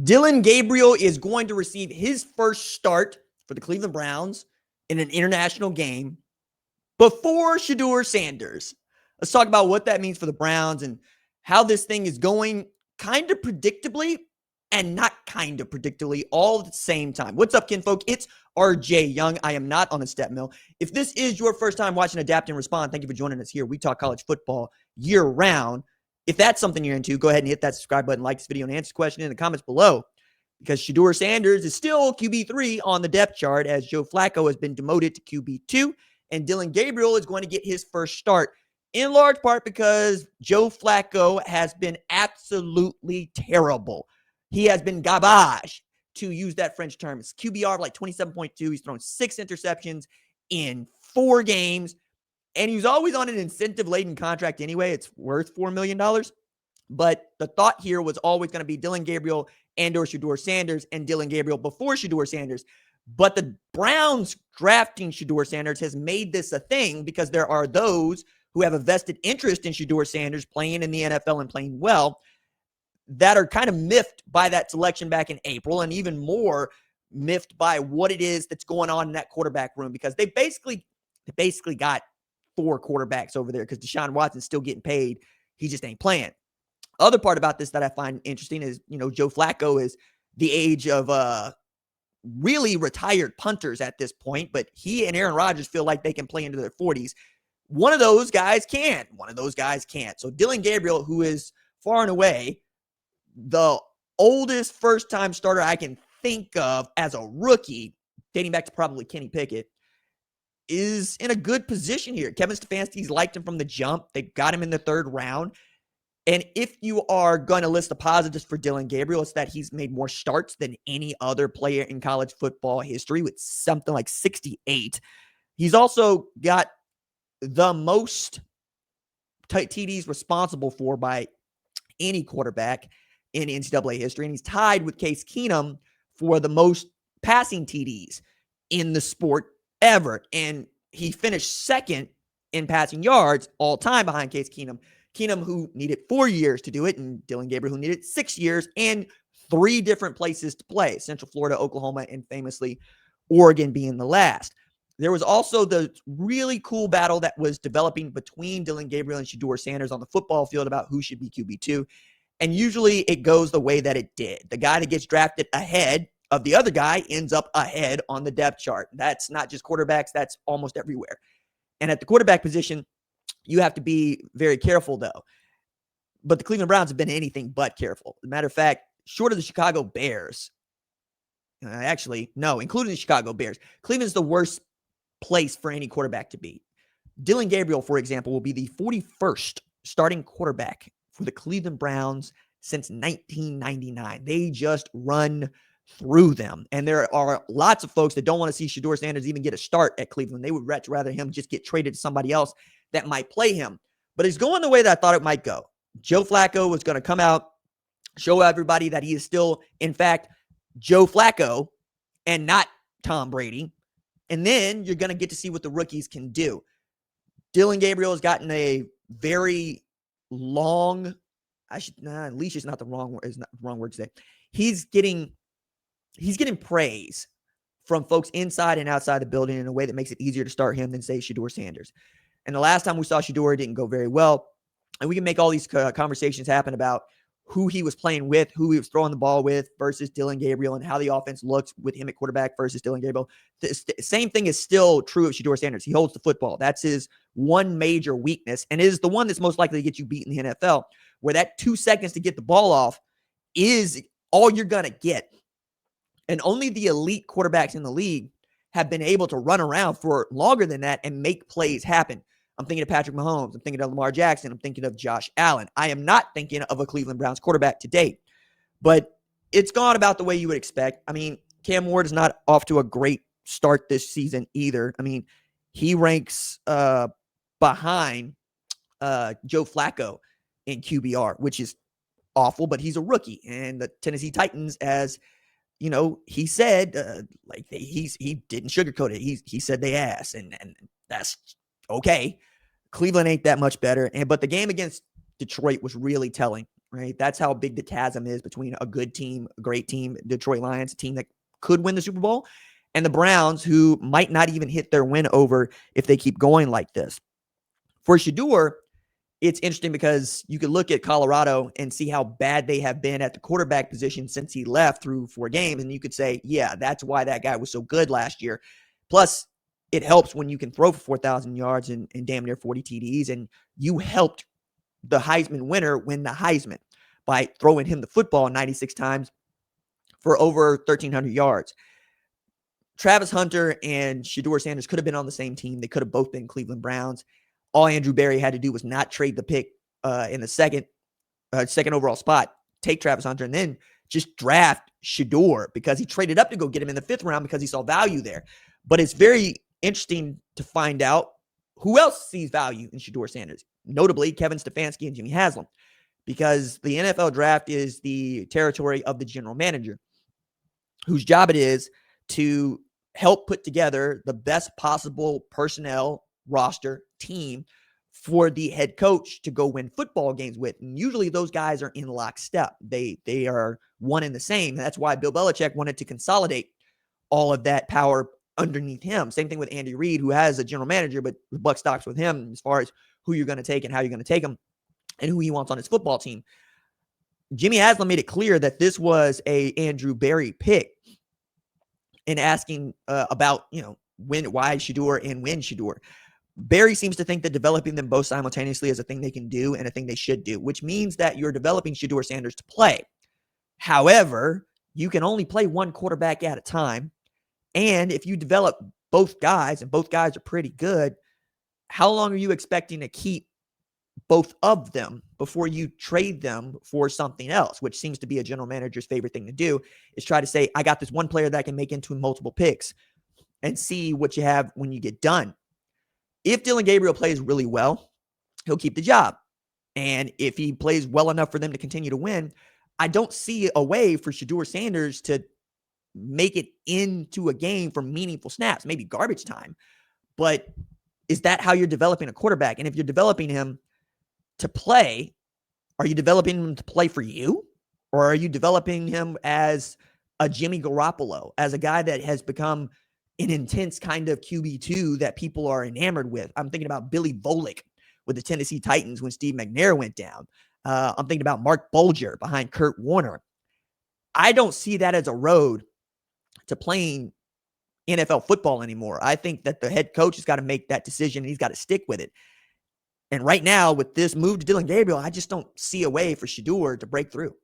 Dillon Gabriel is going to receive his first start for the Cleveland Browns in an international game before Shedeur Sanders. Let's talk about what that means for the Browns and how this thing is going kind of predictably and not kind of predictably all at the same time. What's up, kinfolk? It's RJ Young. I am not on a step mill. If this is your first time watching Adapt and Respond, thank you for joining us here. We talk college football year round. If that's something you're into, go ahead and hit that subscribe button, like this video, and answer the question in the comments below. Because Shedeur Sanders is still QB3 on the depth chart as Joe Flacco has been demoted to QB2. And Dillon Gabriel is going to get his first start in large part because Joe Flacco has been absolutely terrible. He has been garbage, to use that French term. It's QBR of like 27.2. He's thrown 6 interceptions in 4 games. And he's always on an incentive-laden contract anyway. It's worth $4 million. But the thought here was always going to be Dillon Gabriel and or Shedeur Sanders and Dillon Gabriel before Shedeur Sanders. But the Browns drafting Shedeur Sanders has made this a thing because there are those who have a vested interest in Shedeur Sanders playing in the NFL and playing well that are kind of miffed by that selection back in April, and even more miffed by what it is that's going on in that quarterback room, because they basically got 4 quarterbacks over there because Deshaun Watson's still getting paid. He just ain't playing. Other part about this that I find interesting is, Joe Flacco is the age of really retired punters at this point, but he and Aaron Rodgers feel like they can play into their 40s. One of those guys can. One of those guys can't. So Dillon Gabriel, who is far and away the oldest first-time starter I can think of as a rookie, dating back to probably Kenny Pickett, is in a good position here. Kevin Stefanski's liked him from the jump. They got him in the 3rd round. And if you are going to list the positives for Dillon Gabriel, it's that he's made more starts than any other player in college football history with something like 68. He's also got the most TDs responsible for by any quarterback in NCAA history. And he's tied with Case Keenum for the most passing TDs in the sport ever. And he finished 2nd in passing yards all time behind Case Keenum. Keenum, who needed 4 years to do it, and Dillon Gabriel, who needed 6 years and 3 different places to play, Central Florida, Oklahoma, and famously Oregon being the last. There was also the really cool battle that was developing between Dillon Gabriel and Shedeur Sanders on the football field about who should be QB2. And usually it goes the way that it did. The guy that gets drafted ahead of the other guy ends up ahead on the depth chart. That's not just quarterbacks. That's almost everywhere. And at the quarterback position, you have to be very careful, though. But the Cleveland Browns have been anything but careful. As a matter of fact, short of the Chicago Bears, including the Chicago Bears, Cleveland's the worst place for any quarterback to be. Dillon Gabriel, for example, will be the 41st starting quarterback for the Cleveland Browns since 1999. They just run through them. And there are lots of folks that don't want to see Shedeur Sanders even get a start at Cleveland. They would rather him just get traded to somebody else that might play him. But it's going the way that I thought it might go. Joe Flacco was going to come out, show everybody that he is still, in fact, Joe Flacco and not Tom Brady. And then you're going to get to see what the rookies can do. Dillon Gabriel has gotten a very long, leash is not the wrong word to say. He's getting praise from folks inside and outside the building in a way that makes it easier to start him than, say, Shedeur Sanders. And the last time we saw Shedeur, it didn't go very well. And we can make all these conversations happen about who he was playing with, who he was throwing the ball with versus Dillon Gabriel, and how the offense looks with him at quarterback versus Dillon Gabriel. The same thing is still true of Shedeur Sanders. He holds the football. That's his one major weakness, and is the one that's most likely to get you beat in the NFL, where that 2 seconds to get the ball off is all you're going to get. And only the elite quarterbacks in the league have been able to run around for longer than that and make plays happen. I'm thinking of Patrick Mahomes. I'm thinking of Lamar Jackson. I'm thinking of Josh Allen. I am not thinking of a Cleveland Browns quarterback to date. But it's gone about the way you would expect. I mean, Cam Ward is not off to a great start this season either. I mean, he ranks behind Joe Flacco in QBR, which is awful, but he's a rookie. And the Tennessee Titans, as you know, he said, he didn't sugarcoat it. He said they ass, and that's okay. Cleveland ain't that much better. But the game against Detroit was really telling. right? That's how big the chasm is between a good team, a great team, Detroit Lions, a team that could win the Super Bowl, and the Browns, who might not even hit their win over if they keep going like this. For Shedeur, it's interesting because you could look at Colorado and see how bad they have been at the quarterback position since he left through 4 games. And you could say, yeah, that's why that guy was so good last year. Plus, it helps when you can throw for 4,000 yards and damn near 40 TDs. And you helped the Heisman winner win the Heisman by throwing him the football 96 times for over 1,300 yards. Travis Hunter and Shedeur Sanders could have been on the same team. They could have both been Cleveland Browns. All Andrew Berry had to do was not trade the pick in the second overall spot, take Travis Hunter, and then just draft Shedeur because he traded up to go get him in the 5th round because he saw value there. But it's very interesting to find out who else sees value in Shedeur Sanders, notably Kevin Stefanski and Jimmy Haslam, because the NFL draft is the territory of the general manager, whose job it is to help put together the best possible personnel, roster, team for the head coach to go win football games with. And usually those guys are in lockstep. They are one and the same. And that's why Bill Belichick wanted to consolidate all of that power underneath him. Same thing with Andy Reid, who has a general manager, but the buck stops with him as far as who you're going to take and how you're going to take them and who he wants on his football team. Jimmy Haslam made it clear that this was a Andrew Berry pick in asking about, why Shedeur and when Shedeur. Berry seems to think that developing them both simultaneously is a thing they can do and a thing they should do, which means that you're developing Shedeur Sanders to play. However, you can only play one quarterback at a time. And if you develop both guys, and both guys are pretty good, how long are you expecting to keep both of them before you trade them for something else, which seems to be a general manager's favorite thing to do, is try to say, I got this one player that I can make into multiple picks and see what you have when you get done. If Dillon Gabriel plays really well, he'll keep the job. And if he plays well enough for them to continue to win, I don't see a way for Shedeur Sanders to make it into a game for meaningful snaps, maybe garbage time. But is that how you're developing a quarterback? And if you're developing him to play, are you developing him to play for you? Or are you developing him as a Jimmy Garoppolo, as a guy that has become an intense kind of QB2 that people are enamored with? I'm thinking about Billy Volek with the Tennessee Titans when Steve McNair went down. I'm thinking about Mark Bulger behind Kurt Warner. I don't see that as a road to playing NFL football anymore. I think that the head coach has got to make that decision and he's got to stick with it. And right now, with this move to Dillon Gabriel, I just don't see a way for Shedeur to break through.